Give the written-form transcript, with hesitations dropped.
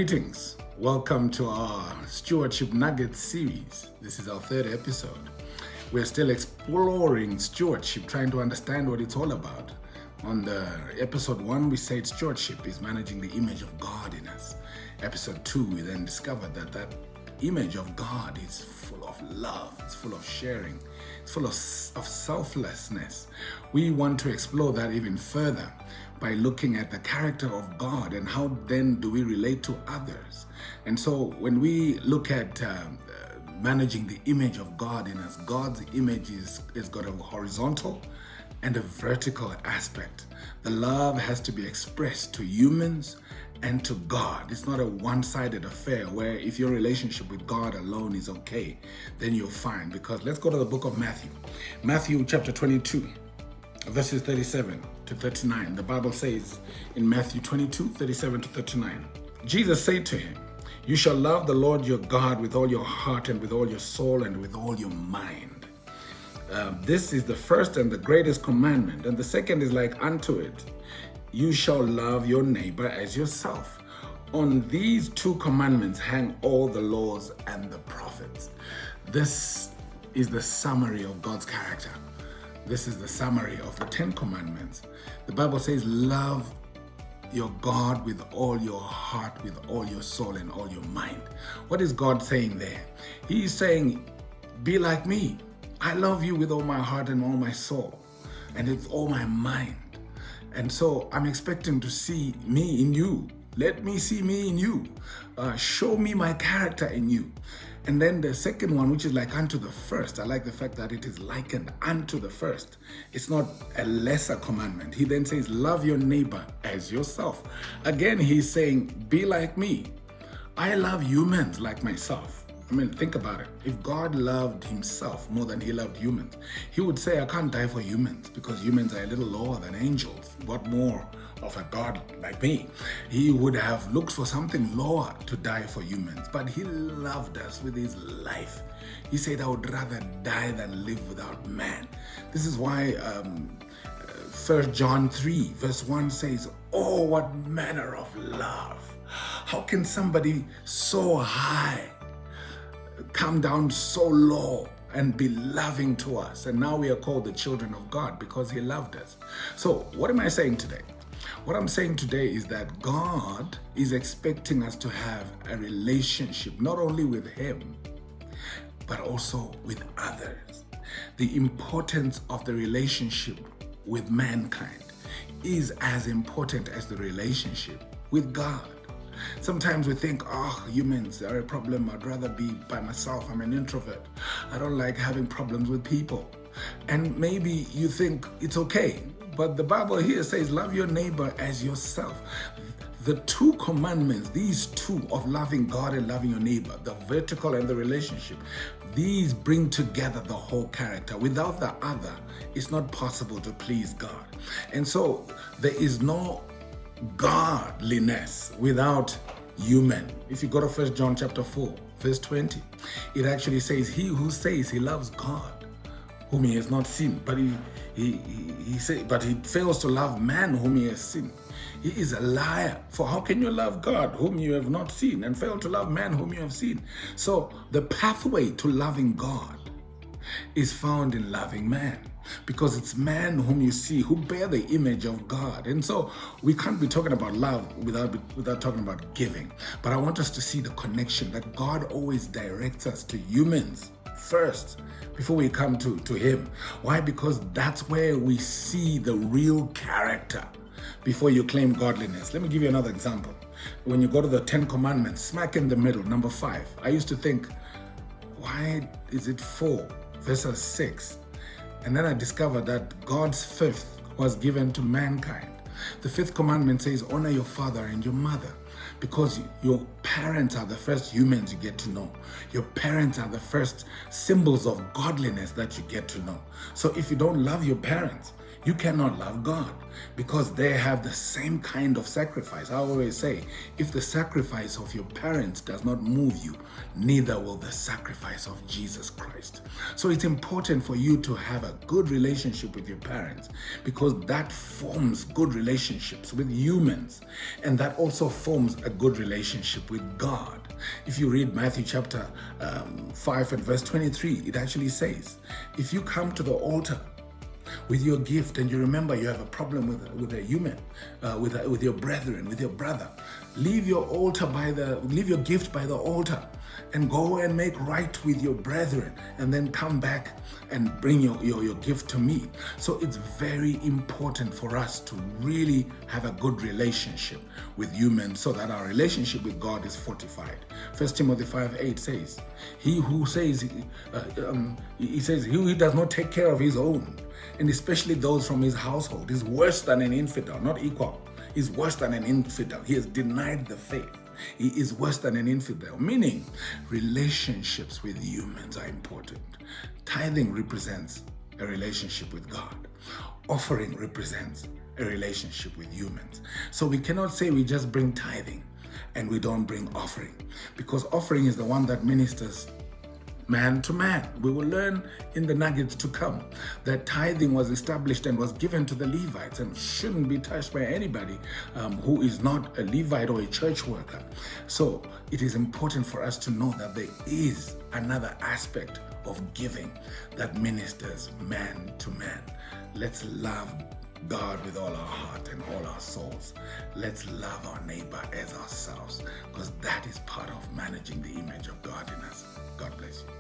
Greetings. Welcome to our Stewardship Nuggets series. This is our third episode. We're still exploring stewardship, trying to understand what it's all about. On the episode 1, we said stewardship is managing the image of God in us. Episode 2, we then discovered that image of God is full of love, it's full of sharing, it's full of selflessness. We want to explore that even further by looking at the character of God and how then do we relate to others. And so when we look at managing the image of God in us, God's image is got a horizontal and a vertical aspect. The love has to be expressed to humans and to God. It's not a one-sided affair where if your relationship with God alone is okay, then you're fine. Because let's go to the book of Matthew. Matthew chapter 22, verses 37 to 39. The Bible says in Matthew 22, 37 to 39, Jesus said to him, "You shall love the Lord your God with all your heart and with all your soul and with all your mind. This is the first and the greatest commandment, and the second is like unto it. You shall love your neighbor as yourself. On these two commandments hang all the laws and the prophets." This is the summary of God's character. This is the summary of the 10 commandments. The Bible says, love your God with all your heart, with all your soul, and all your mind. What is God saying there? He is saying, be like me. I love you with all my heart and all my soul, and with all my mind. And so I'm expecting to see me in you. Let me see me in you. Show me my character in you. And then the second one, which is like unto the first. I like the fact that it is likened unto the first. It's not a lesser commandment. He then says, love your neighbor as yourself. Again, he's saying, be like me. I love humans like myself. I mean, think about it. If God loved himself more than he loved humans, he would say, I can't die for humans because humans are a little lower than angels. What more of a God like me? He would have looked for something lower to die for humans, but he loved us with his life. He said, I would rather die than live without man. This is why 1 John 3 verse 1 says, oh, what manner of love. How can somebody so high come down so low and be loving to us? And now we are called the children of God because he loved us. So what am I saying today? What I'm saying today is that God is expecting us to have a relationship not only with him, but also with others. The importance of the relationship with mankind is as important as the relationship with God. Sometimes we think, humans are a problem. I'd rather be by myself. I'm an introvert. I don't like having problems with people. And maybe you think it's okay. But the Bible here says, love your neighbor as yourself. The two commandments, these two of loving God and loving your neighbor, the vertical and the relationship, these bring together the whole character. Without the other, it's not possible to please God. And so there is no godliness without human. If you go to 1 John chapter 4, verse 20, it actually says, he who says he loves God, whom he has not seen, but he fails to love man whom he has seen, he is a liar. For how can you love God whom you have not seen and fail to love man whom you have seen? So the pathway to loving God is found in loving man, because it's man whom you see who bear the image of God. And so we can't be talking about love without talking about giving. But I want us to see the connection that God always directs us to humans first before we come to him. Why? Because that's where we see the real character before you claim godliness. Let me give you another example. When you go to the 10 commandments, smack in the middle, number 5. I used to think, why is it 4 verses 6? And then I discovered that God's 5th was given to mankind. The 5th commandment says, honor your father and your mother, because your parents are the first humans you get to know. Your parents are the first symbols of godliness that you get to know. So if you don't love your parents, You cannot love God because they have the same kind of sacrifice. I always say, if the sacrifice of your parents does not move you, neither will the sacrifice of Jesus Christ. So it's important for you to have a good relationship with your parents, because that forms good relationships with humans, and that also forms a good relationship with God. If you read Matthew chapter 5 and verse 23, it actually says, if you come to the altar with your gift and you remember you have a problem with a human, with your brethren, with your brother, leave your gift by the altar and go and make right with your brethren, and then come back and bring your gift to me. So it's very important for us to really have a good relationship with humans, so that our relationship with God is fortified. 1 Timothy 5:8 says, he who does not take care of his own, and especially those from his household, is worse than an infidel. Not equal, is worse than an infidel. He has denied the faith. He is worse than an infidel, meaning relationships with humans are important. Tithing represents a relationship with God. Offering represents a relationship with humans. So we cannot say we just bring tithing and we don't bring offering, because offering is the one that ministers man to man. We will learn in the nuggets to come that tithing was established and was given to the Levites and shouldn't be touched by anybody who is not a Levite or a church worker. So it is important for us to know that there is another aspect of giving that ministers man to man. Let's love God with all our heart and all our souls. Let's love our neighbor as ourselves, because that is part of managing the image of God in us. God bless you.